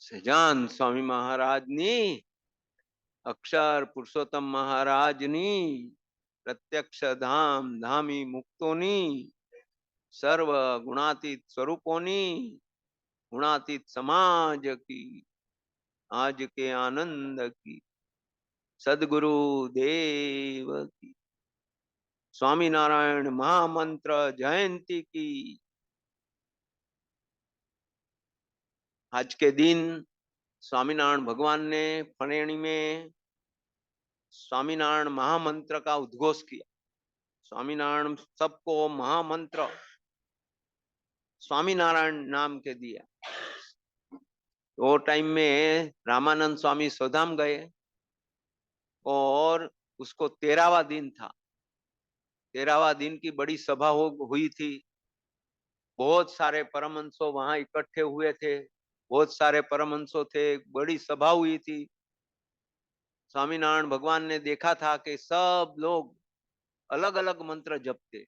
સજાન સ્વામી મહારાજની અક્ષર પુરુષોત્તમ મહારાજની પ્રત્યક્ષ ધામ ધામી મુક્તોની સર્વ ગુણાતીત સ્વરૂપોની गुणातीत समाज की आज के आनंद की सदगुरु देव की स्वामी नारायण महामंत्र जयंती की। आज के दिन स्वामीनारायण भगवान ने फणेनी में स्वामीनारायण महामंत्र का उद्घोष किया। स्वामीनारायण सबको महामंत्र स्वामीनारायण नाम के दिया। वो टाइम में रामानंद स्वामी सोधाम गए और उसको 13वां दिन था। 13वां दिन की बड़ी सभा हुई थी। बहुत सारे परमहंसों वहां इकट्ठे हुए थे। बहुत सारे परमहंसों थे। बड़ी सभा हुई थी। स्वामीनारायण भगवान ने देखा था कि सब लोग अलग अलग मंत्र जपते।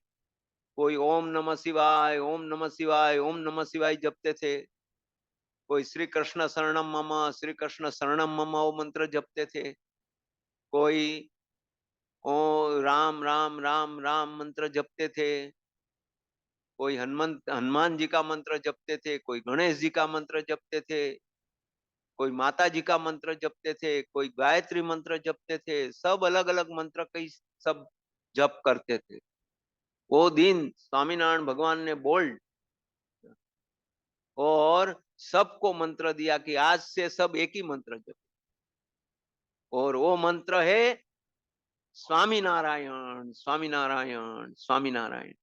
कोई ओम नमः शिवाय, ओम नमः शिवाय, ओम नमः शिवाय जपते थे। कोई श्री कृष्ण शरणम मम, श्री कृष्ण शरणम मम वो मंत्र जपते थे। कोई ओ राम राम राम राम मंत्र जपते थे। कोई हनुमान जी का मंत्र जपते थे। कोई गणेश जी का मंत्र जपते थे। कोई माता जी का मंत्र जपते थे। कोई गायत्री मंत्र जपते थे। सब अलग अलग मंत्र कई सब जप करते थे। वो दिन स्वामीनारायण भगवान ने बोल्ड और सबको मंत्र दिया कि आज से सब एक ही मंत्र जपो। और वो मंत्र है स्वामीनारायण स्वामीनारायण स्वामीनारायण।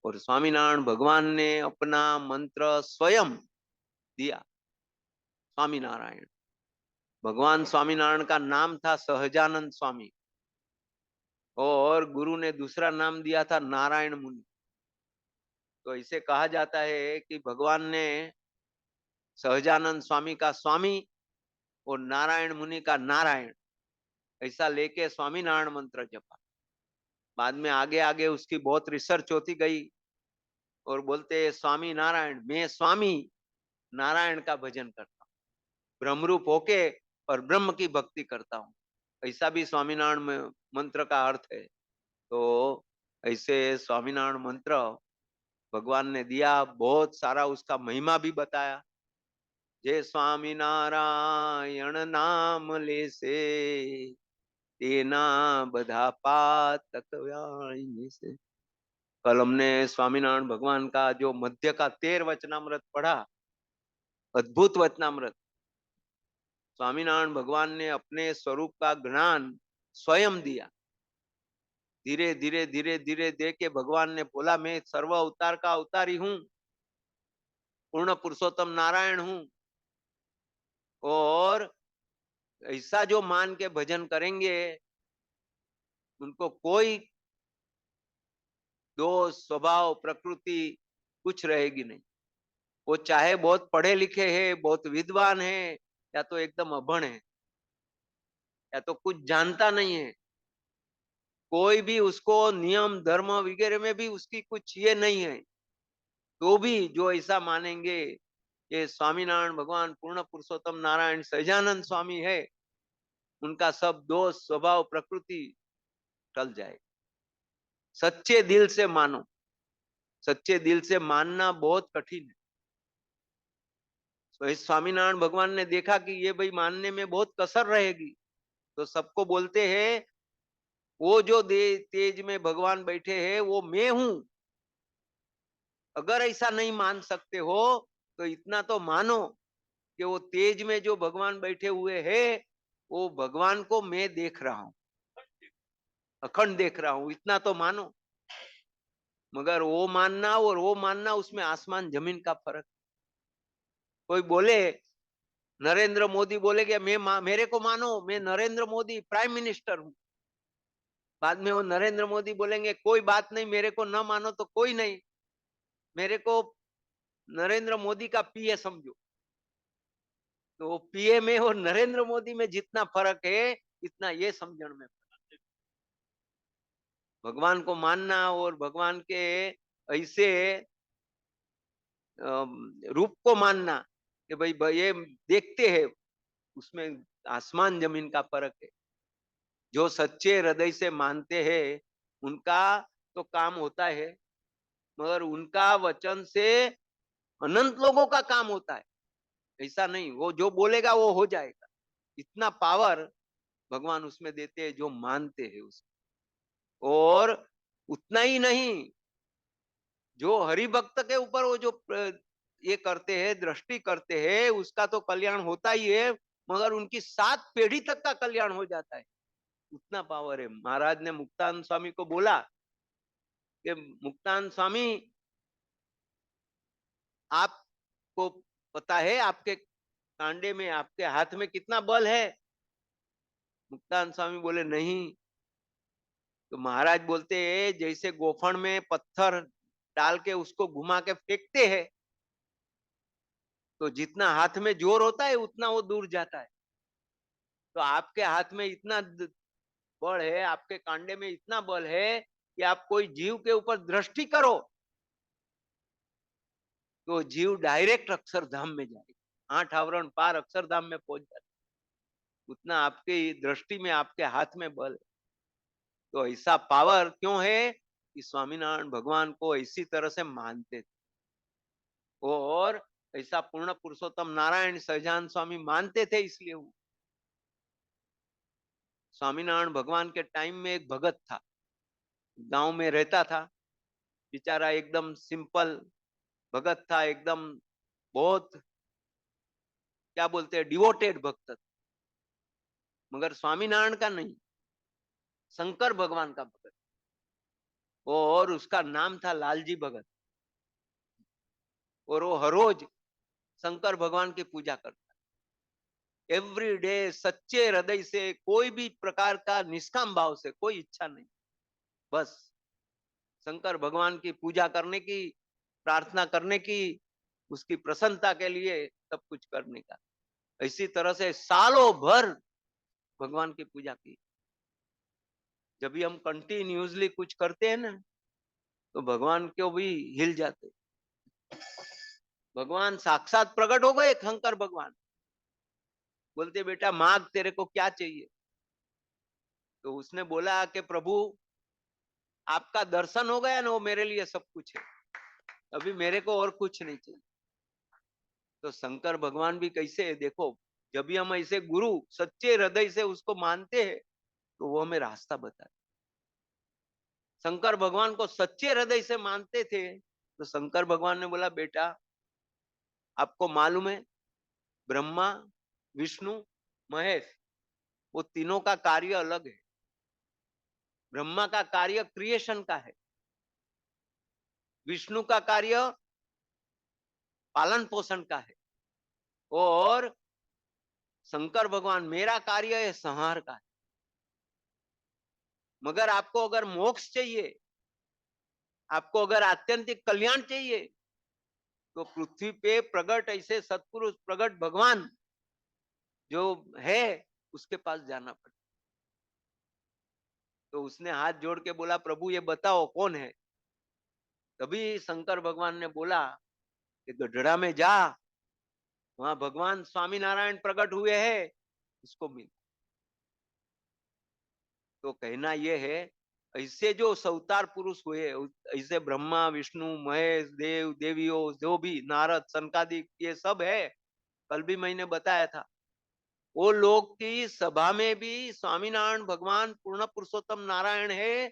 और स्वामीनारायण भगवान ने अपना मंत्र स्वयं दिया स्वामीनारायण। भगवान स्वामीनारायण का नाम था सहजानंद स्वामी और गुरु ने दूसरा नाम दिया था नारायण मुनि। तो इसे कहा जाता है कि भगवान ने सहजानंद स्वामी का स्वामी और नारायण मुनि का नारायण ऐसा लेके स्वामीनारायण मंत्र जपा। बाद में आगे आगे उसकी बहुत रिसर्च होती गई और बोलते स्वामी नारायण, मैं स्वामी नारायण का भजन करता हूँ, ब्रह्मरूप होके और ब्रह्म की भक्ति करता हूँ। ऐसा भी स्वामीनारायण मंत्र का अर्थ है। तो ऐसे स्वामीनारायण मंत्र भगवान ने दिया। बहुत सारा उसका महिमा भी बताया। जय स्वामी नारायण नाम ले से तेना बधा पातक व्याणी से। कल हमने स्वामीनारायण भगवान का जो मध्य का 13 वचनामृत पढ़ा, अद्भुत वचनामृत। स्वामीनारायण भगवान ने अपने स्वरूप का ज्ञान स्वयं दिया। धीरे धीरे धीरे धीरे दे के भगवान ने बोला मैं सर्व अवतार का अवतारी हूं, पूर्ण पुरुषोत्तम नारायण हूं। और ऐसा जो मान के भजन करेंगे उनको कोई दोष स्वभाव प्रकृति कुछ रहेगी नहीं। वो चाहे बहुत पढ़े लिखे हैं, बहुत विद्वान है, या तो एकदम अभण है, या तो कुछ जानता नहीं है, कोई भी उसको नियम धर्म वगैरह में भी उसकी कुछ ये नहीं है, तो भी जो ऐसा मानेंगे ये स्वामीनारायण भगवान पूर्ण पुरुषोत्तम नारायण सहजानंद स्वामी है, उनका सब दोष स्वभाव प्रकृति टल जाए। सच्चे दिल से मानो। सच्चे दिल से मानना बहुत कठिन है। तो इस स्वामीनारायण भगवान ने देखा कि ये भाई मानने में बहुत कसर रहेगी, तो सबको बोलते हैं वो जो तेज में भगवान बैठे हैं वो मैं हूं। अगर ऐसा नहीं मान सकते हो तो इतना तो मानो कि वो तेज में जो भगवान बैठे हुए हैं वो भगवान को मैं देख रहा हूं, अखंड देख रहा हूं, इतना तो मानो। मगर वो मानना और वो मानना उसमें आसमान जमीन का फर्क। कोई बोले नरेंद्र मोदी बोले कि मेरे को मानो, मैं नरेंद्र मोदी प्राइम मिनिस्टर हूं। बाद में वो नरेंद्र मोदी बोलेंगे कोई बात नहीं, मेरे को न मानो तो कोई नहीं, मेरे को नरेंद्र मोदी का पीए समझो। तो पीए में और नरेंद्र मोदी में जितना फर्क है इतना ये समझण में। भगवान को मानना और भगवान के ऐसे रूप को मानना कि भाई ये देखते हैं, उसमें आसमान जमीन का फर्क है। जो सच्चे हृदय से मानते हैं उनका तो काम होता है, मगर उनका वचन से अनंत लोगों का काम होता है। ऐसा नहीं, वो जो बोलेगा वो हो जाएगा। इतना पावर भगवान उसमें देते हैं जो मानते हैं उसको। और उतना ही नहीं, जो हरि भक्त के ऊपर वो जो ये करते हैं, दृष्टि करते हैं, उसका तो कल्याण होता ही है, मगर उनकी 7 पीढ़ी तक का कल्याण हो जाता है। उतना पावर है। महाराज ने मुक्तानंद स्वामी को बोला कि मुक्तानंद स्वामी, आपको पता है आपके कांडे में, आपके हाथ में कितना बल है? मुक्तानंद स्वामी बोले नहीं। तो महाराज बोलते हैं जैसे गोफन में पत्थर डाल के उसको घुमा के फेंकते हैं, तो जितना हाथ में जोर होता है उतना वो दूर जाता है। तो आपके हाथ में इतना बल है, आपके कांडे में इतना बल है कि आप कोई जीव के ऊपर दृष्टि करो तो जीव डायरेक्ट अक्षरधाम में जाएगा, 8 आवरण पार अक्षरधाम में पहुंच जाता है। उतना आपकी दृष्टि में, आपके हाथ में बल है। तो ऐसा पावर क्यों है कि स्वामीनारायण भगवान को इसी तरह से मानते थे। और ऐसा पूर्ण पुरुषोत्तम नारायण सहजानंद स्वामी मानते थे, इसलिए वो स्वामीनारायण भगवान के टाइम में एक भगत था, गांव में रहता था, बेचारा एकदम सिंपल भगत था, एकदम बहुत क्या बोलते हैं डिवोटेड भक्त, मगर स्वामीनारायण का नहीं, शंकर भगवान का भगत। और उसका नाम था लालजी भगत। और वो हर रोज शंकर भगवान की पूजा करता, एवरी डे सच्चे हृदय से, कोई भी प्रकार का निष्काम भाव से, कोई इच्छा नहीं, बस शंकर भगवान की पूजा करने की, प्रार्थना करने की, उसकी प्रसन्नता के लिए सब कुछ करने का। इसी तरह से सालों भर भगवान की पूजा की। जब भी हम कंटिन्यूअसली कुछ करते हैं ना, तो भगवान को भी हिल जाते। भगवान साक्षात प्रकट हो गए, शंकर भगवान बोलते बेटा मांग, तेरे को क्या चाहिए? तो उसने बोला कि प्रभु आपका दर्शन हो गया ना, वो मेरे लिए सब कुछ है, अभी मेरे को और कुछ नहीं चाहिए। तो शंकर भगवान भी कैसे है देखो, जब भी हम ऐसे गुरु सच्चे हृदय से उसको मानते हैं तो वो हमें रास्ता बताए। शंकर भगवान को सच्चे हृदय से मानते थे, तो शंकर भगवान ने बोला बेटा आपको मालूम है ब्रह्मा विष्णु महेश, वो तीनों का कार्य अलग है। ब्रह्मा का कार्य क्रिएशन का है, विष्णु का कार्य पालन पोषण का है, और शंकर भगवान मेरा कार्य है संहार का है। मगर आपको अगर मोक्ष चाहिए, आपको अगर आत्यंतिक कल्याण चाहिए, तो पृथ्वी पे प्रगट ऐसे सत्पुरुष, प्रगट भगवान जो है उसके पास जाना पड़े। तो उसने हाथ जोड़ के बोला प्रभु ये बताओ कौन है? तभी शंकर भगवान ने बोला कि गढ़ड़ा में जा, वहां भगवान स्वामीनारायण प्रकट हुए हैं, उसको मिल। तो कहना यह है, ऐसे जो अवतार पुरुष हुए, ऐसे ब्रह्मा विष्णु महेश देव देवियों जो भी नारद सनकादिक ये सब है, कल भी मैंने बताया था, वो लोग की सभा में भी स्वामीनारायण भगवान पूर्ण पुरुषोत्तम नारायण है,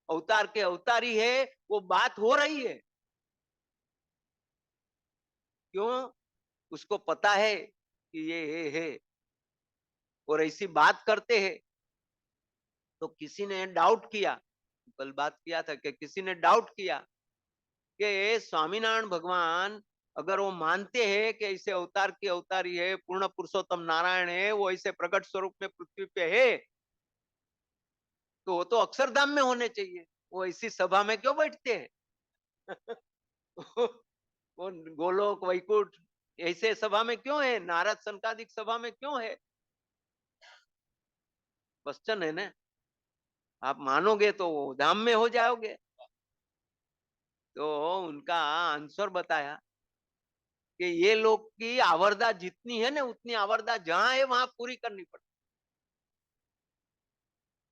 अवतार के अवतारी है, वो बात हो रही है। क्यों? उसको पता है कि ये है और ऐसी बात करते हैं। तो किसी ने डाउट किया, कल बात किया था कि किसी ने डाउट किया कि स्वामीनारायण भगवान अगर वो मानते हैं कि ऐसे अवतार की अवतारी है, पूर्ण पुरुषोत्तम नारायण है, वो ऐसे प्रकट स्वरूप में पृथ्वी पे है, तो वो तो अक्षरधाम में होने चाहिए, वो ऐसी सभा में क्यों बैठते हैं? वो गोलोक वैकुंठ ऐसे सभा में क्यों है, नारद संकादिक सभा में क्यों है? क्वेश्चन है ना। आप मानोगे तो धाम में हो जाओगे। तो उनका आंसर बताया कि ये लोग की आवरदा जितनी है ना, उतनी आवरदा जहां है वहां पूरी करनी पड़ती,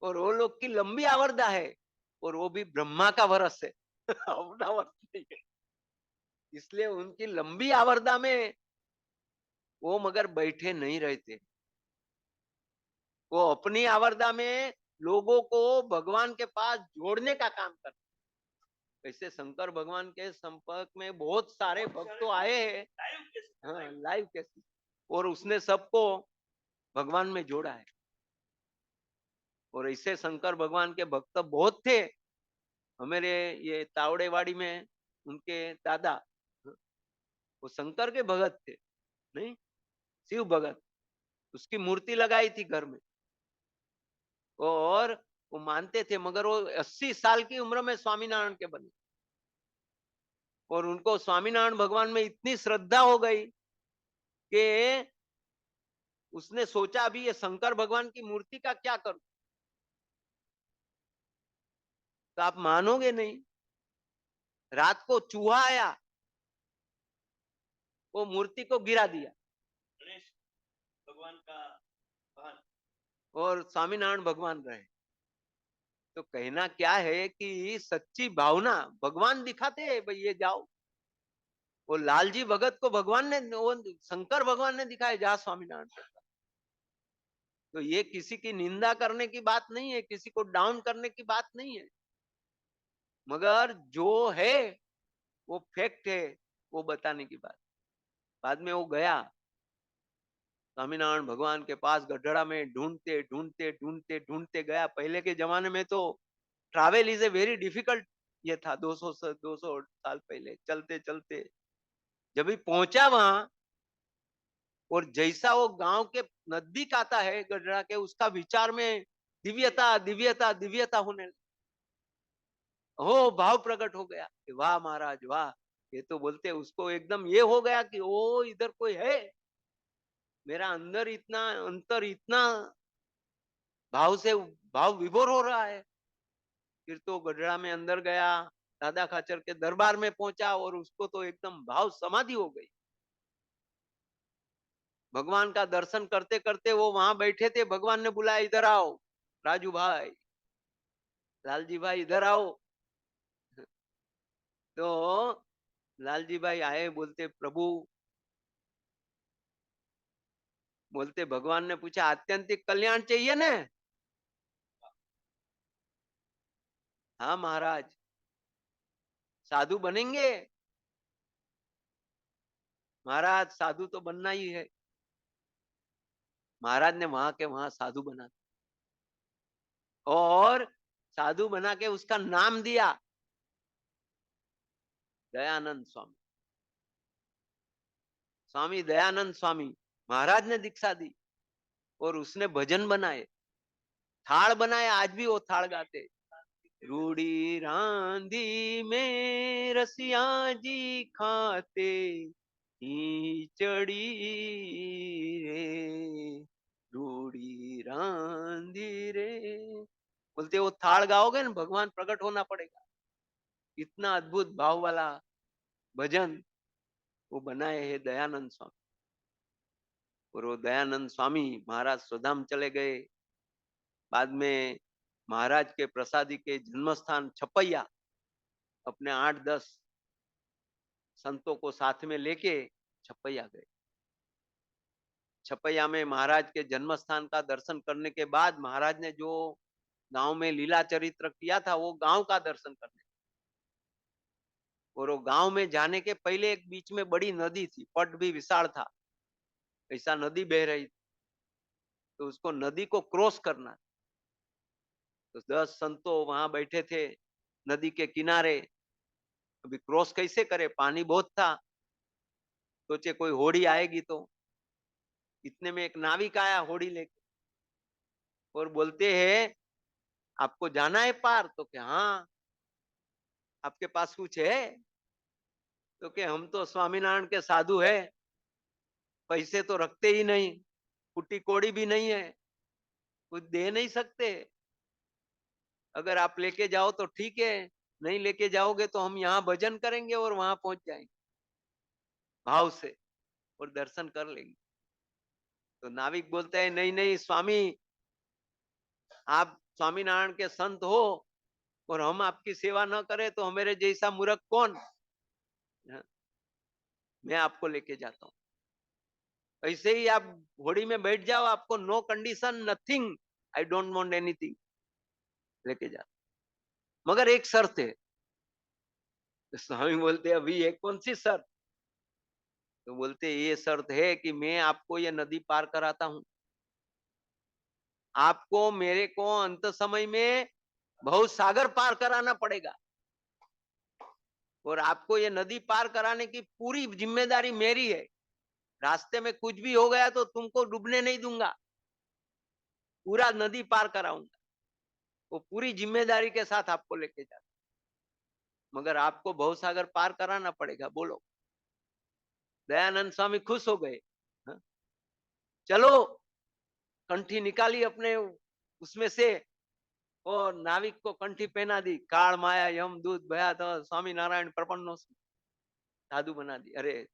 और वो लोग की लंबी आवरदा है, और वो भी ब्रह्मा का वर्ष है। अपना वर्ष नहीं है, इसलिए उनकी लंबी आवरदा में वो मगर बैठे नहीं रहते। वो अपनी आवरदा में लोगों को भगवान के पास जोड़ने का काम करते। वैसे शंकर भगवान के संपर्क में बहुत सारे भक्त तो आए हैं, हाँ लाइव कैसे, और उसने सबको भगवान में जोड़ा है। और ऐसे शंकर भगवान के भक्त बहुत थे। हमारे ये तावड़ेवाड़ी में उनके दादा, वो शंकर के भगत थे, नहीं शिव भगत, उसकी मूर्ति लगाई थी घर में, और वो मानते थे, मगर वो 80 साल की उम्र में स्वामीनारायण के बने, और उनको स्वामीनारायण भगवान में इतनी श्रद्धा हो गई कि उसने सोचा अभी ये शंकर भगवान की मूर्ति का क्या करूं। तो आप मानोगे नहीं, रात को चूहा आया, वो मूर्ति को गिरा दिया, गणेश भगवान का वाहन, और स्वामीनारायण भगवान रहे। तो कहना क्या है कि सच्ची भावना भगवान दिखाते हैं, भाई ये जाओ। वो लालजी भगत को भगवान ने, वो शंकर भगवान ने दिखाया, जा स्वामीनारायण। तो ये किसी की निंदा करने की बात नहीं है, किसी को डाउन करने की बात नहीं है, मगर जो है वो फैक्ट है, वो बताने की बात। बाद में वो गया स्वामीनारायण भगवान के पास, गढ़ड़ा में ढूंढते ढूंढते ढूंढते ढूंढते गया। पहले के जमाने में तो travel is a very difficult, ये था 200 साल पहले, चलते चलते जब भी पहुंचा वहां, और जैसा वो गांव के नजदीक आता है गढ़ड़ा के, उसका विचार में दिव्यता दिव्यता दिव्यता होने, हो भाव प्रकट हो गया कि वाह महाराज वाह। ये तो बोलते उसको एकदम ये हो गया कि ओ इधर कोई है, मेरा अंदर इतना अंतर इतना भाव से भाव विभोर हो रहा है। फिर तो गढ़ड़ा में अंदर गया, दादा खाचर के दरबार में पहुंचा, और उसको तो एकदम भाव समाधि हो गई। भगवान का दर्शन करते करते वो वहां बैठे थे, भगवान ने बुलाया, इधर आओ राजू भाई, लालजी भाई इधर आओ। तो लालजी भाई आए, बोलते प्रभु, बोलते भगवान ने पूछा आत्यंतिक कल्याण चाहिए ना? हाँ महाराज। साधु बनेंगे? महाराज साधु तो बनना ही है। महाराज ने वहां के वहां साधु बना, और साधु बना के उसका नाम दिया दयानंद स्वामी। स्वामी दयानंद स्वामी महाराज ने दीक्षा दी, और उसने भजन बनाए, थाड़ बनाए, आज भी वो थाड़ गाते, रूड़ी रांधी में रसिया जी खाते, चढ़ी रे रूड़ी रांधी रे। बोलते वो थाड़ गाओगे ना, भगवान प्रकट होना पड़ेगा। इतना अद्भुत भाव वाला भजन वो बनाए है दयानंद स्वामी। और वो दयानंद स्वामी महाराज स्वधाम चले गए। बाद में महाराज के प्रसादी के जन्म स्थान छपैया अपने 8-10 संतों को साथ में लेके छपैया गए। छपैया में महाराज के जन्म स्थान का दर्शन करने के बाद, महाराज ने जो गांव में लीला चरित्र किया था, वो गांव का दर्शन करने, और वो गांव में जाने के पहले एक बीच में बड़ी नदी थी, पट भी विशाल था, ऐसा नदी बह रही थी, तो उसको नदी को क्रॉस करना। तो 10 संतों वहां बैठे थे नदी के किनारे। अभी क्रॉस कैसे करे, पानी बहुत था। सोचे कोई होड़ी आएगी, तो इतने में एक नाविक आया होड़ी लेके, और बोलते हैं आपको जाना है पार? तो क्या हाँ, आपके पास कुछ है? तो क्या हम तो स्वामीनारायण के साधु है, पैसे तो रखते ही नहीं, कुटी कोड़ी भी नहीं है, कुछ दे नहीं सकते, अगर आप लेके जाओ तो ठीक है, नहीं लेके जाओगे तो हम यहाँ भजन करेंगे और वहां पहुंच जाएंगे। भाव से और दर्शन कर लेंगे। तो नाविक बोलते हैं नहीं नहीं स्वामी, आप स्वामीनारायण के संत हो और हम आपकी सेवा न करें तो हमारे जैसा मूर्ख कौन। हाँ, मैं आपको लेके जाता हूँ। ऐसे ही आप घोड़ी में बैठ जाओ, आपको no condition nothing, I don't want anything, लेके जा, मगर एक शर्त है। तो स्वामी बोलते अभी ये कौन सी शर्त। तो बोलते ये शर्त है कि मैं आपको ये नदी पार कराता हूँ, आपको मेरे को अंत समय में बहुत सागर पार कराना पड़ेगा और आपको ये नदी पार कराने की पूरी जिम्मेदारी मेरी है। रास्ते में कुछ भी हो गया तो तुमको डूबने नहीं दूंगा, पूरा नदी पार कराऊंगा, वो पूरी जिम्मेदारी के साथ आपको लेके जा, मगर आपको भवसागर पार कराना पड़ेगा। बोलो। दयानंद स्वामी खुश हो गए। हाँ? चलो, कंठी निकाली अपने उसमें से और नाविक को कंठी पहना दी। काल माया यम दूत भया तो स्वामी नारायण प्रपन्नो साधु बना दी, अरे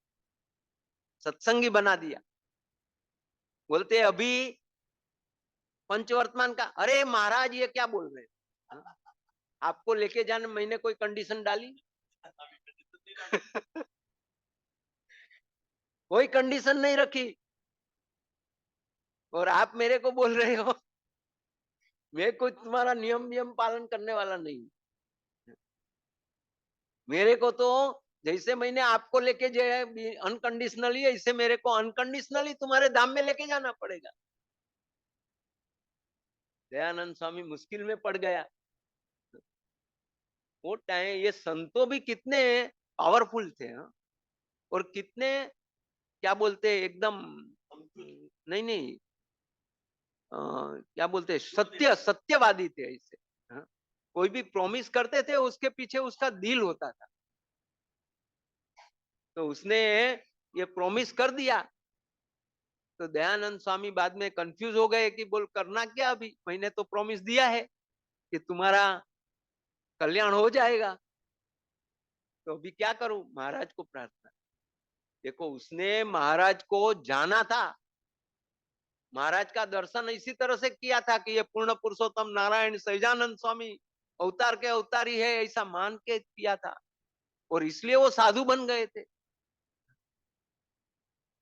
सत्संगी बना दिया। बोलते अभी पंचवर्तमान का, अरे महाराज ये क्या बोल रहे हैं, हाँ? आपको लेके जाने मैंने कोई कंडीशन डाली? कोई कंडीशन नहीं रखी और आप मेरे को बोल रहे हो। मैं कोई तुम्हारा नियम नियम पालन करने वाला नहीं। मेरे को तो जैसे मैंने आपको लेके जाए अनकंडीशनली, ऐसे मेरे को अनकंडीशनली तुम्हारे धाम में लेके जाना पड़ेगा। दयानंद स्वामी मुश्किल में पड़ गया। वो टाइम ये संतों भी कितने पावरफुल थे, हाँ? और कितने क्या बोलते एकदम, नहीं नहीं, क्या बोलते सत्यवादी थे ऐसे। हाँ? कोई भी प्रॉमिस करते थे उसके पीछे उसका दिल होता था। तो उसने ये प्रॉमिस कर दिया तो दयानंद स्वामी बाद में कंफ्यूज हो गए कि बोल करना क्या, अभी मैंने तो प्रॉमिस दिया है कि तुम्हारा कल्याण हो जाएगा, तो अभी क्या करूं। महाराज को प्रार्थना। देखो उसने महाराज को जाना था, महाराज का दर्शन इसी तरह से किया था कि ये पूर्ण पुरुषोत्तम नारायण सहजानंद स्वामी अवतार के अवतारी है, ऐसा मान के किया था और इसलिए वो साधु बन गए थे।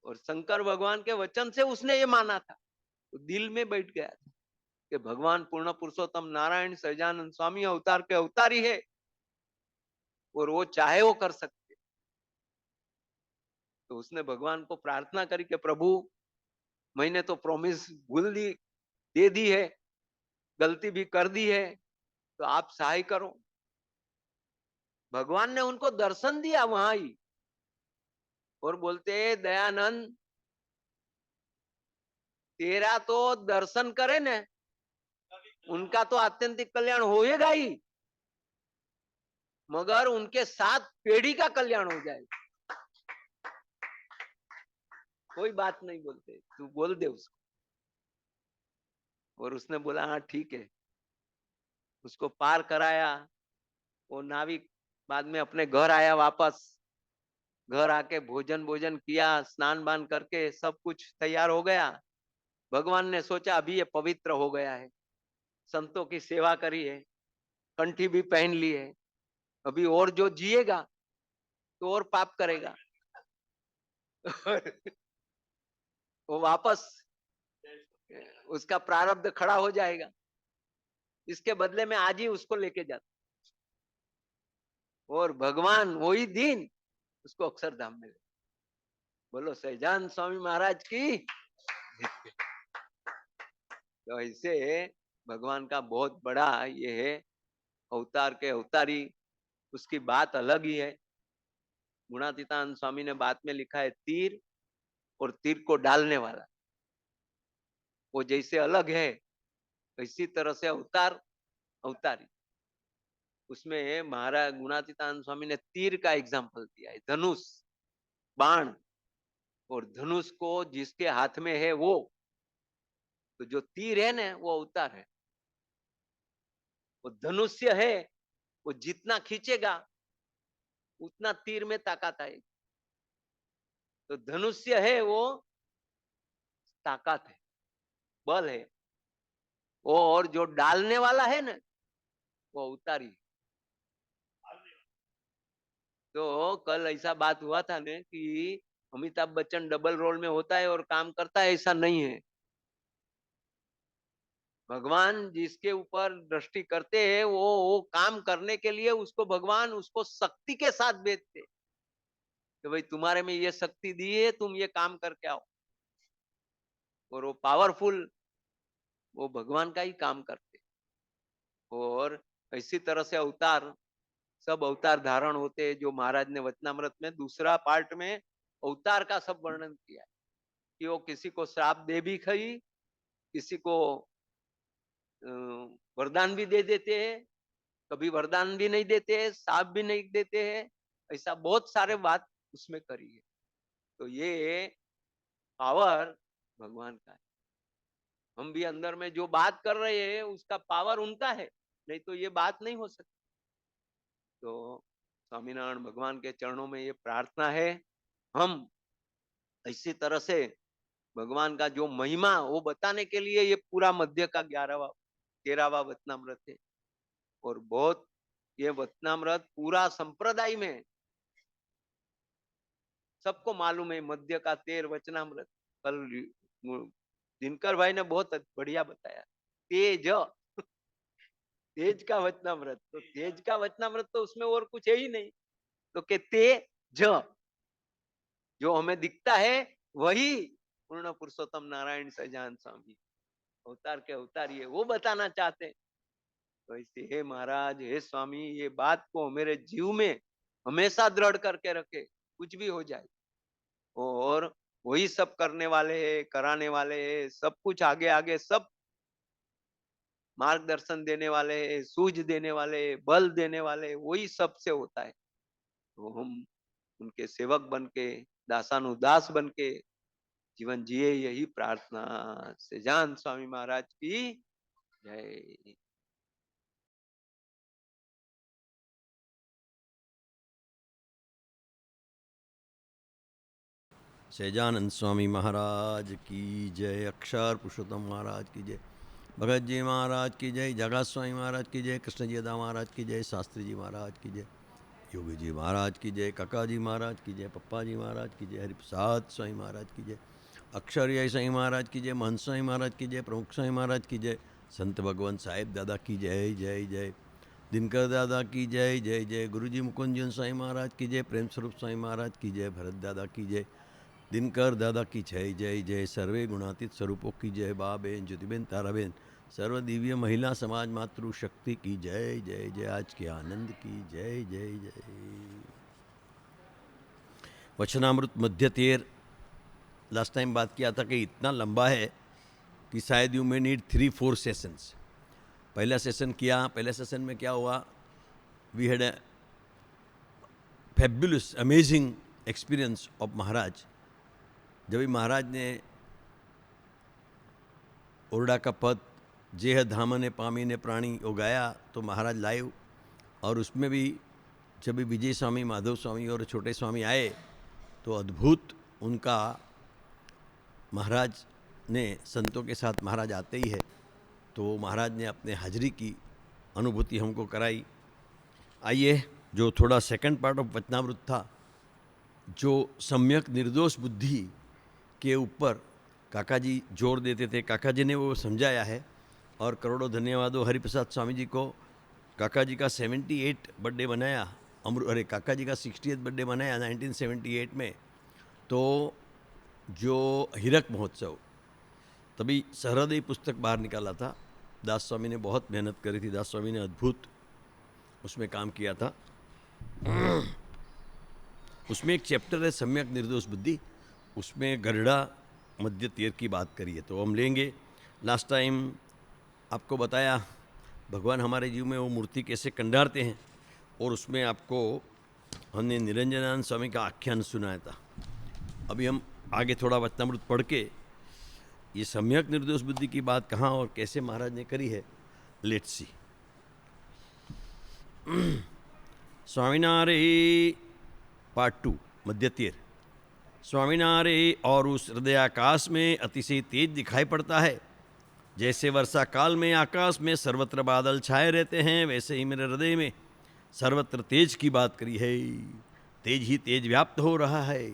और शंकर भगवान के वचन से उसने ये माना था, तो दिल में बैठ गया था कि भगवान पूर्ण पुरुषोत्तम नारायण सहजानंद स्वामी अवतार के अवतारी है और वो चाहे वो कर सकते। तो उसने भगवान को प्रार्थना करी कि प्रभु मैंने तो प्रॉमिस भूल दी, दे दी है, गलती भी कर दी है, तो आप सहाय करो। भगवान ने उनको दर्शन दिया वहां ही और बोलते दयानंद तेरा तो दर्शन करे न, उनका तो आत्यंतिक कल्याण होएगा ही, मगर उनके साथ पीढ़ी का कल्याण हो जाएगा। कोई बात नहीं बोलते, तू बोल दे उसको। और उसने बोला हाँ ठीक है, उसको पार कराया। वो नाविक बाद में अपने घर आया वापस, घर आके भोजन भोजन किया, स्नान बान करके सब कुछ तैयार हो गया। भगवान ने सोचा अभी ये पवित्र हो गया है, संतों की सेवा करी है, कंठी भी पहन ली है, अभी और जो जिएगा तो और पाप करेगा। वो वापस उसका प्रारब्ध खड़ा हो जाएगा, इसके बदले में आज ही उसको लेके जाता। और भगवान वही दिन उसको अक्षरधाम में ले। बोलो सहजान स्वामी महाराज की। तो ऐसे भगवान का बहुत बड़ा ये है, अवतार के अवतारी, उसकी बात अलग ही है। गुणातीतानंद स्वामी ने बात में लिखा है तीर और तीर को डालने वाला, वो जैसे अलग है इसी तरह से अवतार अवतारी। उसमें महाराज गुणातीतानंद स्वामी ने तीर का एग्जाम्पल दिया है, धनुष बाण, और धनुष को जिसके हाथ में है वो, तो जो तीर है ना वो अवतार है। वो धनुष्य है, वो जितना खींचेगा उतना तीर में ताकत आएगी। तो धनुष्य है वो ताकत है, बल है। वो और जो डालने वाला है ना वो अवतारी। तो कल ऐसा बात हुआ था ना कि अमिताभ बच्चन डबल रोल में होता है और काम करता है, ऐसा नहीं है। भगवान जिसके ऊपर दृष्टि करते हैं वो काम करने के लिए उसको भगवान उसको शक्ति के साथ भेजते कि भाई तुम्हारे में ये शक्ति दी है, तुम ये काम करके आओ। और वो पावरफुल, वो भगवान का ही काम करते। और इसी तरह से अवतार, सब अवतार धारण होते हैं जो महाराज ने वचनामृत में दूसरा पार्ट में अवतार का सब वर्णन किया है कि वो किसी को श्राप दे भी खई, किसी को वरदान भी दे देते हैं, कभी वरदान भी नहीं देते हैं, श्राप भी नहीं देते हैं। ऐसा बहुत सारे बात उसमें करी है। तो ये पावर भगवान का है। हम भी अंदर में जो बात कर रहे हैं उसका पावर उनका है, नहीं तो ये बात नहीं हो सकती। तो स्वामीनारायण भगवान के चरणों में ये प्रार्थना है, हम इसी तरह से भगवान का जो महिमा वो बताने के लिए ये पूरा मध्य का 13वां वचनामृत है। और बहुत ये वचनामृत पूरा संप्रदाय में सबको मालूम है। मध्य का 13 वचनामृत कल दिनकर भाई ने बहुत बढ़िया बताया। तेज, तेज का वचनामृत, तो तेज का वचनामृत तो उसमें और कुछ है ही नहीं। तो के तेज जो हमें दिखता है वही पूर्ण पुरुषोत्तम नारायण सजान स्वामी अवतार के अवतार ये वो बताना चाहते हैं। तो इससे हे महाराज, हे स्वामी, ये बात को मेरे जीव में हमेशा दृढ़ करके रखे, कुछ भी हो जाए। और वही सब करने वाले हैं, कराने वाले हैं, सब कुछ आगे आगे सब मार्गदर्शन देने वाले हैं, सूझ देने वाले, बल देने वाले, वही सबसे होता है। तो हम उनके सेवक बन के, दासानुदास बन के जीवन जिए, यही प्रार्थना। सेजान स्वामी महाराज की जय। सहजानंद स्वामी महाराज की जय, अक्षर पुरुषोत्तम महाराज की जय, भगत जी महाराज की जय, जगत स्वामी महाराज की जय, कृष्ण जी दादा महाराज की जय, शास्त्री जी महाराज की जय, योगी जी महाराज की जय, काका जी महाराज की जय, पप्पा जी महाराज की जय, हरिप्रसाद स्वामी महाराज की जय, अक्षर यही स्वामी महाराज की जय, महंत स्वामी महाराज की जय, प्रमुख स्वामी महाराज की जय, संत भगवान साहेब दादा की जय जय जय, दिनकर दादा की जय जय जय, गुरुजी मुकुंद स्वामी महाराज की जय, प्रेम स्वरूप स्वामी महाराज की जय, भरत दादा की जय, दिनकर दादा की जय जय जय, सर्वे गुणातीत स्वरूपों की जय, बाबेन ज्योतिबेन ताराबेन, सर्व दिव्य महिला समाज मातृशक्ति की जय जय जय, आज के आनंद की जय जय जय। वचनामृत मध्य 13, लास्ट टाइम बात किया था कि इतना लंबा है कि शायद यू मे नीड 3-4 सेशंस। पहला सेशन किया, पहले सेशन में क्या हुआ, we had a fabulous amazing experience of Maharaj. जब भी महाराज ने ओरडा का पद जेह धामने पामीने प्राणी वो गाया तो महाराज लाइव, और उसमें भी जब भी विजय स्वामी, माधव स्वामी और छोटे स्वामी आए तो अद्भुत उनका, महाराज ने संतों के साथ महाराज आते ही है तो महाराज ने अपने हाजिरी की अनुभूति हमको कराई। आइए, जो थोड़ा सेकंड पार्ट ऑफ वचनामृत था, जो सम्यक निर्दोष बुद्धि के ऊपर काका जी जोर देते थे, काका जी ने वो समझाया है। और करोड़ों धन्यवाद हो हरिप्रसाद स्वामी जी को। काका जी का 78 बर्थडे मनाया, काका जी का 60th बर्थडे मनाया 1978 में। तो जो हीरक महोत्सव, तभी सहृदय पुस्तक बाहर निकाला था, दास स्वामी ने बहुत मेहनत करी थी, दास स्वामी ने अद्भुत उसमें काम किया था। उसमें एक चैप्टर है सम्यक निर्दोष बुद्धि, उसमें गरुड़ा मध्य 13 की बात करी है, तो हम लेंगे। लास्ट टाइम आपको बताया भगवान हमारे जीव में वो मूर्ति कैसे कंडारते हैं, और उसमें आपको हमने निरंजनानंद स्वामी का आख्यान सुनाया था। अभी हम आगे थोड़ा वचनामृत पढ़ के ये सम्यक निर्दोष बुद्धि की बात कहाँ और कैसे महाराज ने करी है, लेट्स सी। स्वामीनारायण पार्ट 2 मध्य 13। स्वामीनारायण और उस हृदयाकाश में अतिशय तेज दिखाई पड़ता है। जैसे वर्षा काल में आकाश में सर्वत्र बादल छाए रहते हैं, वैसे ही मेरे हृदय में सर्वत्र तेज की बात करी है। तेज ही तेज व्याप्त हो रहा है।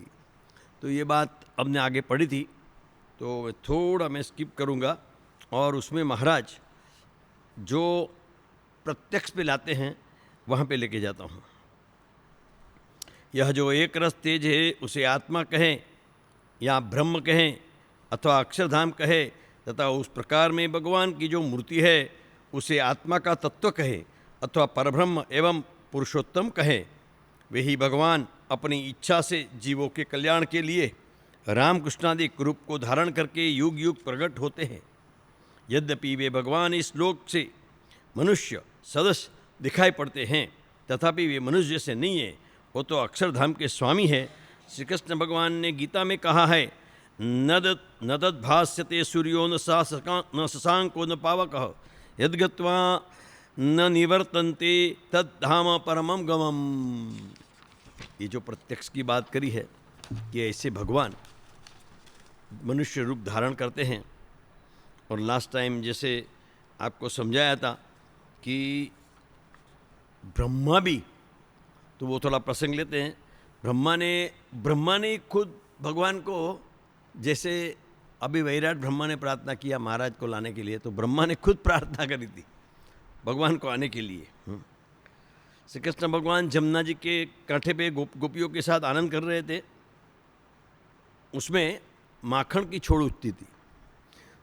तो ये बात हमने आगे पढ़ी थी, तो थोड़ा मैं स्किप करूँगा और उसमें महाराज जो प्रत्यक्ष पे लाते हैं वहाँ पे लेके जाता हूँ। यह जो एक रस तेज है उसे आत्मा कहें या ब्रह्म कहें अथवा अक्षरधाम कहे, तथा उस प्रकार में भगवान की जो मूर्ति है उसे आत्मा का तत्व कहे अथवा परब्रह्म एवं पुरुषोत्तम कहे, वही भगवान अपनी इच्छा से जीवों के कल्याण के लिए रामकृष्णादि रूप को धारण करके युग युग प्रकट होते हैं। यद्यपि वे भगवान इस लोक से मनुष्य सदस्य दिखाई पड़ते हैं, तथापि वे मनुष्य जैसे नहीं है, वो तो अक्षरधाम के स्वामी है। श्री कृष्ण भगवान ने गीता में कहा है, न तद्भास्यते सूर्यो न शशांको न पावकः यद्गत्वा न निवर्तन्ते तद्धाम परमं गमम्। ये जो प्रत्यक्ष की बात करी है कि ऐसे भगवान मनुष्य रूप धारण करते हैं। और लास्ट टाइम जैसे आपको समझाया था कि ब्रह्मा भी, तो वो थोड़ा प्रसंग लेते हैं। ब्रह्मा ने खुद भगवान को, जैसे अभी वैराट ब्रह्मा ने प्रार्थना किया महाराज को लाने के लिए, तो ब्रह्मा ने खुद प्रार्थना करी थी भगवान को आने के लिए। श्री कृष्ण भगवान जमुना जी के कांठे पे गोपियों के साथ आनंद कर रहे थे, उसमें माखन की छोड़ उठती थी।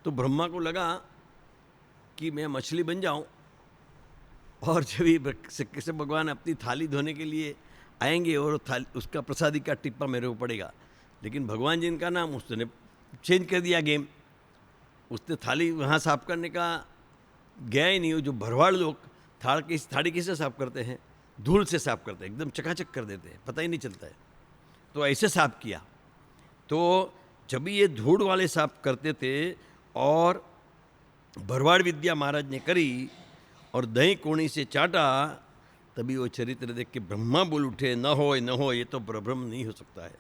तो ब्रह्मा को लगा कि मैं मछली बन जाऊं, और जब ही कृष्ण भगवान अपनी थाली धोने के लिए आएंगे और थाली उसका प्रसादी का टिप्पा मेरे को पड़ेगा, लेकिन भगवान जी का नाम उसने चेंज कर दिया गेम। उसने थाली वहाँ साफ करने का गया ही नहीं। जो भरवाड़ लोग थाली कैसे साफ करते हैं, धूल से साफ करते हैं, एकदम चकाचक कर देते हैं, पता ही नहीं चलता है। तो ऐसे साफ किया। तो जब ये धूल वाले साफ करते थे और भरवाड़ विद्या महाराज ने करी और दही कोणी से चाटा, तभी वो चरित्र देख के ब्रह्मा बोल उठे, न हो ये तो परब्रह्म नहीं हो सकता है।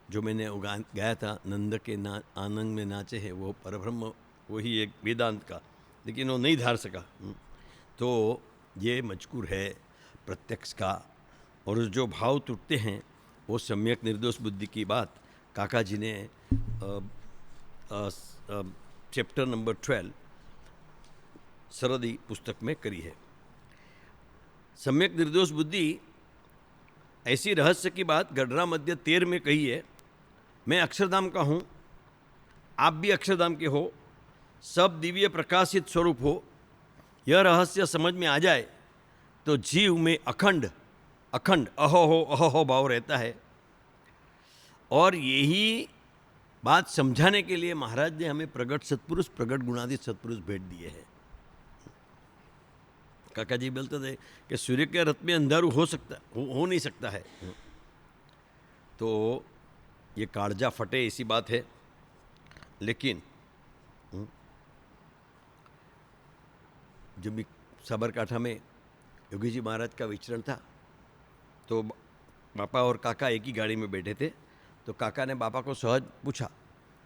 जो मैंने गाया था, नंद के आनंद में नाचे है वो परब्रह्म, वही एक वेदांत का, लेकिन वो नहीं धार सका। तो ये मजकूर है प्रत्यक्ष का। और जो भाव टूटते हैं वो सम्यक निर्दोष बुद्धि की बात काका जी ने चैप्टर नंबर 12 सरदी पुस्तक में करी है। सम्यक निर्दोष बुद्धि ऐसी रहस्य की बात गढ़रा मध्य 13 में कही है। मैं अक्षरधाम का हूँ, आप भी अक्षरधाम के हो, सब दिव्य प्रकाशित स्वरूप हो। यह रहस्य समझ में आ जाए तो जीव में अखंड अहो भाव रहता है। और यही बात समझाने के लिए महाराज ने हमें प्रगट सत्पुरुष, प्रगट गुणादि सत्पुरुष भेंट दिए हैं। काका जी बोलते थे कि सूर्य के रथ में अंधारू हो नहीं सकता है। तो ये कालजा फटे ऐसी बात है। लेकिन जब साबरकाठा में योगी जी महाराज का विचरण था, तो बापा और काका एक ही गाड़ी में बैठे थे। तो काका ने बापा को सहज पूछा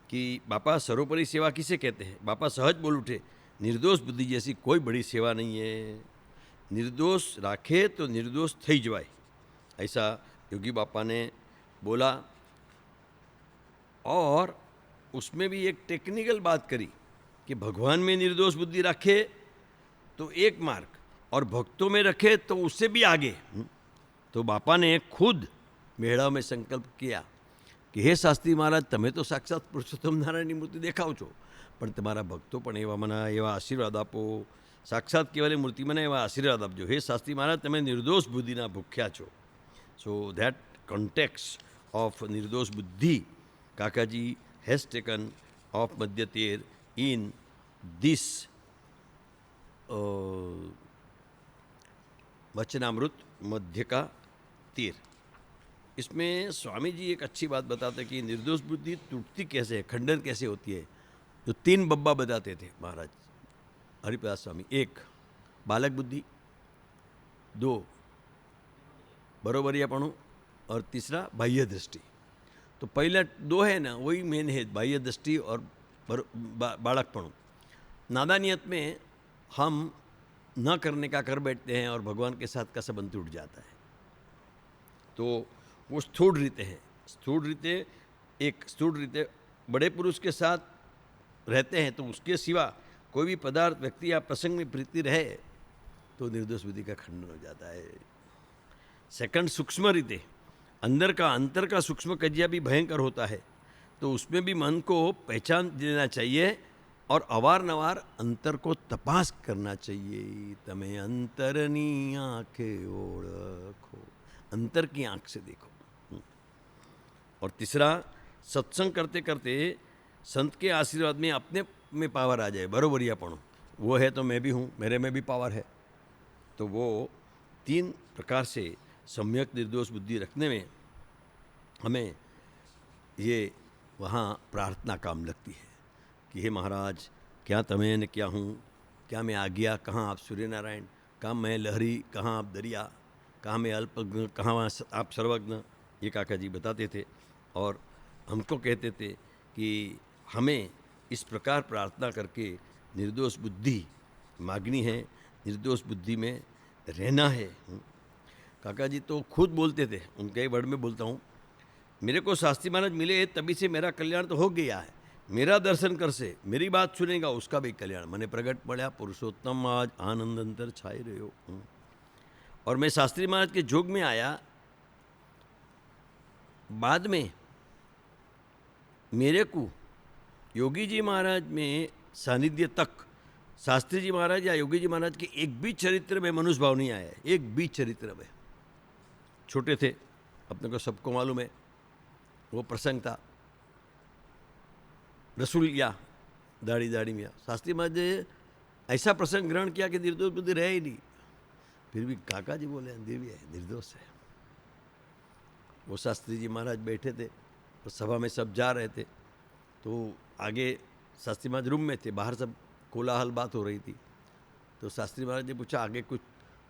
कि बापा सर्वोपरि सेवा किसे कहते हैं। बापा सहज बोल उठे, निर्दोष बुद्धि जैसी कोई बड़ी सेवा नहीं है। निर्दोष राखे तो निर्दोष थई जवाय, ऐसा योगी बापा ने बोला। और उसमें भी एक टेक्निकल बात करी कि भगवान में निर्दोष बुद्धि रखे तो एक मार्ग, और भक्तों में रखे तो उससे भी आगे। तो बापा ने खुद मेड़ा में संकल्प किया कि हे शास्त्री महाराज, तमे तो साक्षात पुरुषोत्तम नारायणની મૂર્તિ દેખાવ છો, પણ તમારા ભક્તો પણ એવા આશીર્વાદ આપો, સાક્ષાત કેવલી મૂર્તિ મને એવા આશીર્વાદ આપજો। હે શાસ્ત્રી મહારાજ, તમે નિર્દોષ બુદ્ધિના ભૂખ્યા છો। સો ધેટ કોન્ટેક્સ્ટ ઓફ નિર્દોષ બુદ્ધિ કાકાજી હેઝ ટેકન ઓફ મધ્ય તેર ઇન દિસ वचनामृत मध्य का 13। इसमें स्वामी जी एक अच्छी बात बताते कि निर्दोष बुद्धि टूटती कैसे है, खंडन कैसे होती है। तो 3 बब्बा बताते थे महाराज हरिप्रसाद स्वामी। 1 बालक बुद्धि, 2 बरोबरियापणु, और तीसरा बाह्य दृष्टि। तो पहला दो है ना, वही मेन है, बाह्य दृष्टि और बालकपणु। नादानियत में हम न करने का कर बैठते हैं और भगवान के साथ का संबंध टूट जाता है। तो वो स्थूल रीते हैं। स्थूल रीते बड़े पुरुष के साथ रहते हैं, तो उसके सिवा कोई भी पदार्थ, व्यक्ति या प्रसंग में प्रीति रहे तो निर्दोष बुद्धि का खंडन हो जाता है। सेकंड, सूक्ष्म रीते, अंतर का सूक्ष्म कजिया भी भयंकर होता है, तो उसमें भी मन को पहचान देना चाहिए और अवारनवार अंतर को तपास करना चाहिए। तमें अंतरनी आंखें ओळखो, अंतर की आंख से देखो। और तीसरा, सत्संग करते करते संत के आशीर्वाद में अपने में पावर आ जाए, बरोबरियापणु, वो है तो मैं भी हूँ, मेरे में भी पावर है। तो वो 3 प्रकार से सम्यक निर्दोष बुद्धि रखने में हमें ये वहाँ प्रार्थना काम लगती है कि हे महाराज, क्या तमें न क्या हूँ, क्या मैं आज्ञा, कहाँ आप सूर्य नारायण, कहाँ मैं लहरी, कहाँ आप दरिया, कहाँ मैं अल्पज्ञ, कहाँ आप सर्वज्ञ। ये काका जी बताते थे और हमको कहते थे कि हमें इस प्रकार प्रार्थना करके निर्दोष बुद्धि मांगनी है, निर्दोष बुद्धि में रहना है। काका जी तो खुद बोलते थे, उनके ही वर्ड में बोलता हूँ, मेरे को शास्त्री महाराज मिले तभी से मेरा कल्याण तो हो गया है, मेरा दर्शन कर से, मेरी बात सुनेगा उसका भी कल्याण। मैंने प्रगट पड़ा पुरुषोत्तम आज आनंद अंतर छाए रहे हो। और मैं शास्त्री महाराज के जोग में आया, बाद में मेरे को योगी जी महाराज में सानिध्य तक शास्त्री जी महाराज या योगी जी महाराज के एक भी चरित्र में मनुष्य भाव नहीं आया है, एक भी चरित्र में। छोटे थे, अपने को सबको मालूम है, वो प्रसंग था रसूलिया दाढ़ी में। शास्त्री महाराज ने ऐसा प्रसंग ग्रहण किया कि निर्दोष बुद्धि रहे ही नहीं, फिर भी काका जी बोले दिव्य है, निर्दोष है। वो शास्त्री जी महाराज बैठे थे, तो सभा में सब जा रहे थे, तो आगे शास्त्री महाराज रूम में थे, बाहर सब कोलाहल बात हो रही थी। तो शास्त्री महाराज ने पूछा आगे कुछ,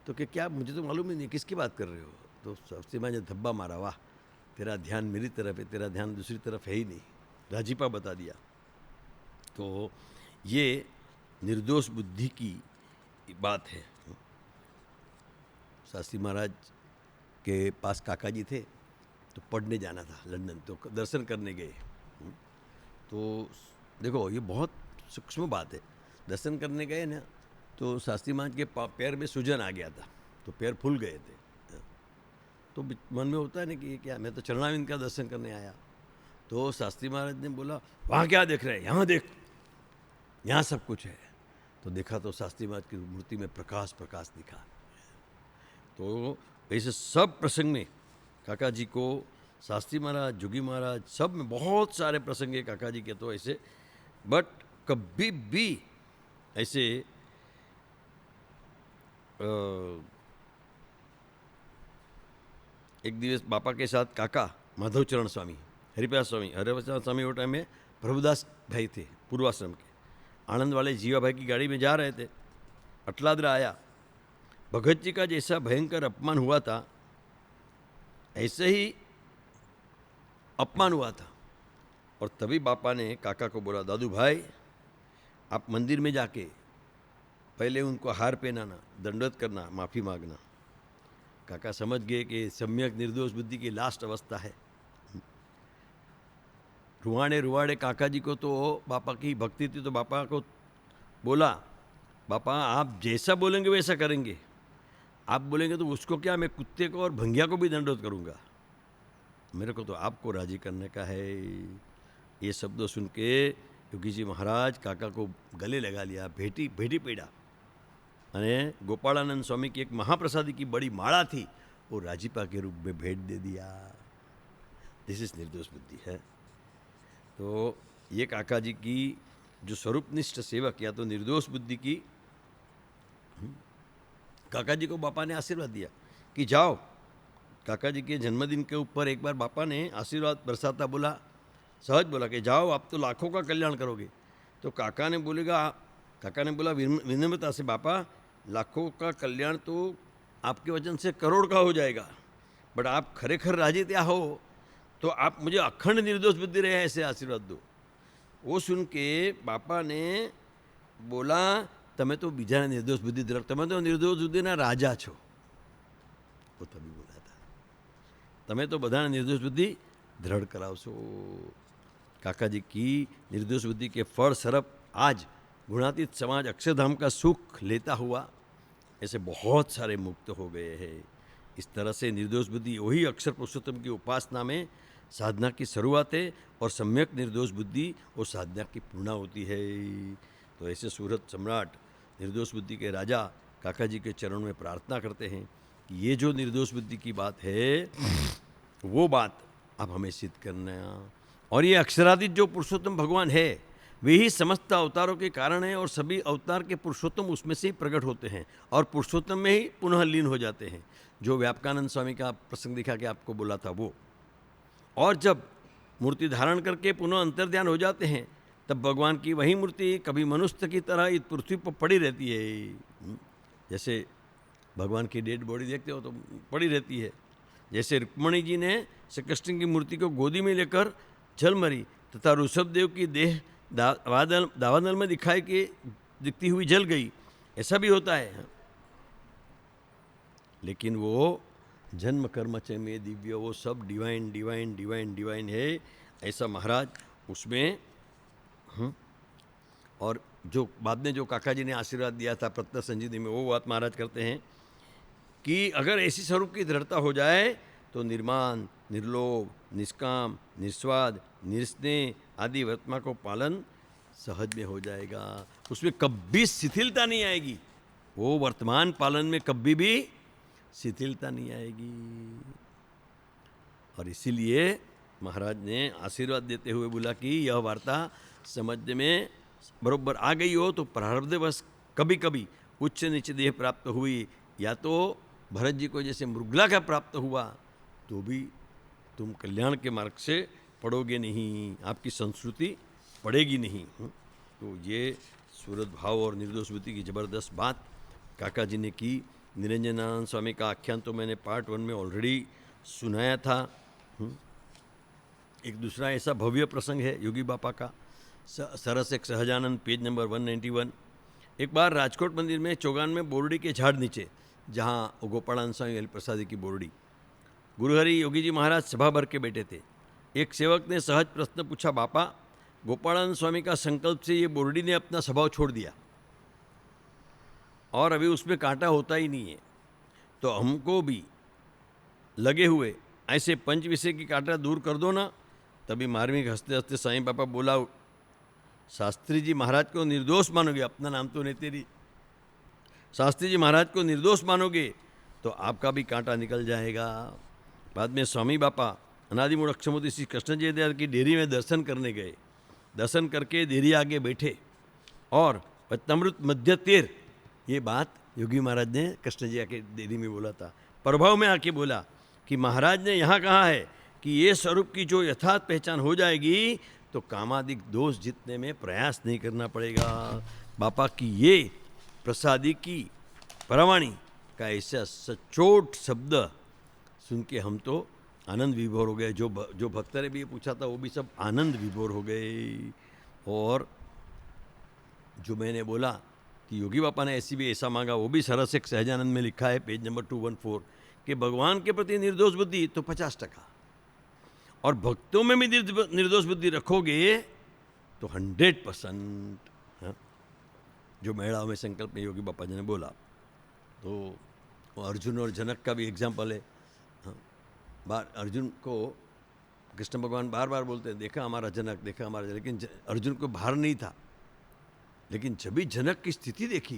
तो कि क्या, मुझे तो मालूम ही नहीं किसकी बात कर रहे हो। तो शास्त्री महाराज ने धब्बा मारा, वाह तेरा ध्यान मेरी तरफ है, तेरा ध्यान दूसरी तरफ है ही नहीं, राजीपा बता दिया। तो ये निर्दोष बुद्धि की बात है। शास्त्री महाराज के पास काका जी थे, तो पढ़ने जाना था लंदन, तो दर्शन करने गए। तो देखो ये बहुत सूक्ष्म बात है। दर्शन करने गए ना, तो शास्त्री महाराज के पैर में सूजन आ गया था, तो पैर फूल गए थे। तो मन में होता है ना कि ये क्या, मैं तो चरणाविंद का दर्शन करने आया। तो शास्त्री महाराज ने बोला वहाँ क्या देख रहे हैं, यहाँ देख, यहाँ सब कुछ है। तो देखा तो शास्त्री महाराज की मूर्ति में प्रकाश दिखा। तो ऐसे सब प्रसंग में काका जी को, शास्त्री महाराज, जोगी महाराज, सब में बहुत सारे प्रसंग है काका जी के तो ऐसे, बट कभी भी ऐसे एक दिवस बापा के साथ काका माधवचरण स्वामी, हरिप्रसाद स्वामी वो टाइम में प्रभुदास भाई थे पूर्वाश्रम के, आनंद वाले जीवा भाई की गाड़ी में जा रहे थे। अटलादरा आया, भगत जी का जैसा भयंकर अपमान हुआ था ऐसे ही अपमान हुआ था। और तभी बापा ने काका को बोला, दादू भाई आप मंदिर में जाके पहले उनको हार पहनाना, दंडवत करना, माफ़ी मांगना। काका समझ गए कि सम्यक निर्दोष बुद्धि की लास्ट अवस्था है। रुवाड़े काका जी को तो बापा की भक्ति थी, तो बापा को बोला, बापा आप जैसा बोलेंगे वैसा करेंगे, आप बोलेंगे तो उसको क्या, मैं कुत्ते को और भंगिया को भी दंडवत करूँगा, मेरे को तो आपको राजी करने का है। ये शब्द सुन के योगी जी महाराज काका को गले लगा लिया, भेटी पीड़ा। अने गोपालानंद स्वामी की एक महाप्रसादी की बड़ी माला थी, वो राजीपा के रूप में भेंट दे दिया। दिस इज निर्दोष बुद्धि है। तो ये काका जी की जो स्वरूपनिष्ठ सेवा किया, तो निर्दोष बुद्धि की, काका जी को बापा ने आशीर्वाद दिया कि जाओ। काका जी के जन्मदिन के ऊपर एक बार बापा ने आशीर्वाद बरसाता बोला, सहज बोला कि जाओ आप तो लाखों का कल्याण करोगे। तो काका ने बोला विनम्रता से, बापा लाखों का कल्याण तो आपके वचन से करोड़ का हो जाएगा, बट आप खरेखर राजी त्या हो तो आप मुझे अखंड निर्दोष बुद्धि रहे ऐसे आशीर्वाद दो। वो सुन के बापा ने बोला, તમે તો બીજાને નિર્દોષ બુદ્ધિ ધરાવ, તમે તો નિર્દોષ બુદ્ધિના રાજા છો. वो तभी बोला था, તમે તો બધાને निर्दोष बुद्धि दृढ़ करावशो. काका जी की निर्दोष बुद्धि के फल स्वरूप आज गुणातीत समाज अक्षरधाम का सुख लेता हुआ ऐसे बहुत सारे मुक्त हो गए हैं. इस तरह से निर्दोष बुद्धि वही अक्षर पुरुषोत्तम की उपासना में साधना की शुरुआत है और सम्यक निर्दोष बुद्धि वो साधना की पूर्णा होती है. तो ऐसे सूरत सम्राट निर्दोष बुद्धि के राजा काका जी के चरणों में प्रार्थना करते हैं कि ये जो निर्दोष बुद्धि की बात है वो बात आप हमें सिद्ध करना. और ये अक्षरातीत जो पुरुषोत्तम भगवान है वे ही समस्त अवतारों के कारण हैं और सभी अवतार के पुरुषोत्तम उसमें से ही प्रकट होते हैं और पुरुषोत्तम में ही पुनः लीन हो जाते हैं. जो व्यापकानंद स्वामी का प्रसंग दिखा के आपको बोला था वो. और जब मूर्ति धारण करके पुनः अंतर्ध्यान हो जाते हैं तब भगवान की वही मूर्ति कभी मनुष्य की तरह इस पृथ्वी पर पड़ी रहती है. जैसे भगवान की डेड बॉडी देखते हो तो पड़ी रहती है. जैसे रुक्मणी जी ने श्री कृष्ण की मूर्ति को गोदी में लेकर जल मरी तथा ऋषभदेव की देह दावानल में दिखती हुई जल गई, ऐसा भी होता है. लेकिन वो जन्म कर्म च में दिव्य, वो सब डिवाइन डिवाइन डिवाइन डिवाइन है. ऐसा महाराज उसमें और जो बाद में जो काका जी ने आशीर्वाद दिया था प्रत्यक्ष संजीवनी में, वो बात महाराज करते हैं कि अगर ऐसी स्वरूप की दृढ़ता हो जाए तो निर्माण, निर्लोभ, निष्काम, निस्वाद, निस्नेह आदि वर्तमान को पालन सहज में हो जाएगा. उसमें कभी शिथिलता नहीं आएगी. वो वर्तमान पालन में कभी भी शिथिलता नहीं आएगी. और इसीलिए महाराज ने आशीर्वाद देते हुए बोला कि यह वार्ता समझ में बरोबर आ गई हो तो प्रारब्धवश कभी कभी उच्च नीच देह प्राप्त हुई या तो भरत जी को जैसे मृगला का प्राप्त हुआ तो भी तुम कल्याण के मार्ग से पढ़ोगे नहीं, आपकी संस्कृति पड़ेगी नहीं. तो ये सूरत भाव और निर्दोष बुद्धि की ज़बरदस्त बात काका जी ने की. निरंजनानंद स्वामी का आख्यान तो मैंने पार्ट 1 में ऑलरेडी सुनाया था. एक दूसरा ऐसा भव्य प्रसंग है योगी बापा का, सरस एक सहजानंद, पेज नंबर 191. एक बार राजकोट मंदिर में चौगान में बोरडी के झाड़ नीचे, जहाँ गोपालानंद स्वामी हरिप्रसादी की बोरडी, गुरुहरि योगी जी महाराज सभा भर के बैठे थे. एक सेवक ने सहज प्रश्न पूछा, बापा गोपालानंद स्वामी का संकल्प से ये बोरडी ने अपना स्वभाव छोड़ दिया और अभी उसमें कांटा होता ही नहीं है, तो हमको भी लगे हुए ऐसे पंच विषय की कांटा दूर कर दो ना. तभी मार्मिक हंसते हंसते साईं बापा बोला, शास्त्री जी महाराज को निर्दोष मानोगे, अपना नाम तो नहीं तेरी, शास्त्री जी महाराज को निर्दोष मानोगे तो आपका भी कांटा निकल जाएगा. बाद में स्वामी बापा अनादिमूल अक्षरमूर्ति श्री कृष्ण जी दयाल की डेयरी में दर्शन करने गए. दर्शन करके डेयरी आगे बैठे और वचनामृत मध्य तेर, ये बात योगी महाराज ने कृष्ण जी आके डेयरी में बोला था. प्रभाव में आके बोला कि महाराज ने यहाँ कहा है कि ये स्वरूप की जो यथार्थ पहचान हो जाएगी तो कामादिक दोष जीतने में प्रयास नहीं करना पड़ेगा. बापा की ये प्रसादी की परवाणी का ऐसा सचोट शब्द सुन के हम तो आनंद विभोर हो गए. जो भक्त ने भी ये पूछा था वो भी सब आनंद विभोर हो गए. और जो मैंने बोला कि योगी बापा ने ऐसी भी ऐसा मांगा, वो भी सरस एक सहजानंद में लिखा है, पेज नंबर 214, कि भगवान के प्रति निर्दोष बुद्धि तो 50% और भक्तों में भी निर्दोष बुद्धि रखोगे तो 100%. जो मेड़ाओं में संकल्प में योगी बापा जी ने बोला. तो अर्जुन और जनक का भी एग्जाम्पल है. अर्जुन को कृष्ण भगवान बार बार बोलते हैं, देखा हमारा जनक, देखा हमारा जनक, लेकिन अर्जुन को भार नहीं था. लेकिन जब भी जनक की स्थिति देखी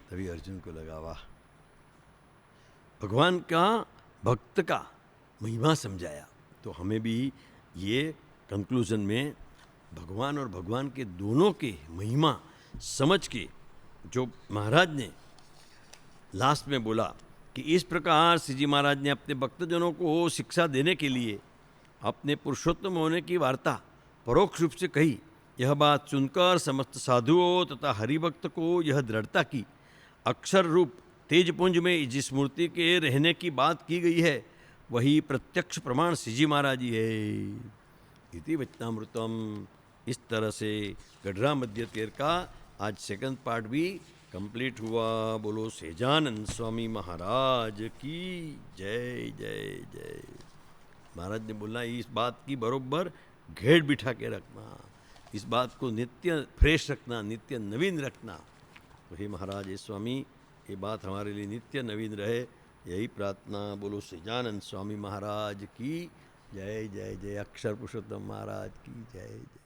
तभी अर्जुन को लगा, वाह, भगवान का भक्त का महिमा समझाया. तो हमें भी ये कंक्लूजन में भगवान और भगवान के दोनों के महिमा समझ के जो महाराज ने लास्ट में बोला कि इस प्रकार श्री जी महाराज ने अपने भक्तजनों को शिक्षा देने के लिए अपने पुरुषोत्तम होने की वार्ता परोक्ष रूप से कही. यह बात सुनकर समस्त साधुओं तथा हरिभक्त को यह दृढ़ता की अक्षर रूप तेजपुंज में जिस मूर्ति के रहने की बात की गई है वही प्रत्यक्ष प्रमाण श्रीजी महाराज ही है। इति वचनामृतम। इस तरह से गढ़रा मध्य तेर का आज सेकंड पार्ट भी कंप्लीट हुआ। बोलो सहजानंद स्वामी महाराज की जय जय जय। महाराज ने बोला इस बात की बरोबर घेर बिठा के रखना, इस बात को नित्य फ्रेश रखना, नित्य नवीन रखना। तो हे महाराज हे स्वामी, ये बात हमारे लिए नित्य नवीन रहे, यही प्रार्थना। बोलो सहजानंद स्वामी महाराज की जय जय जय। अक्षर पुरुषोत्तम महाराज की जय जय।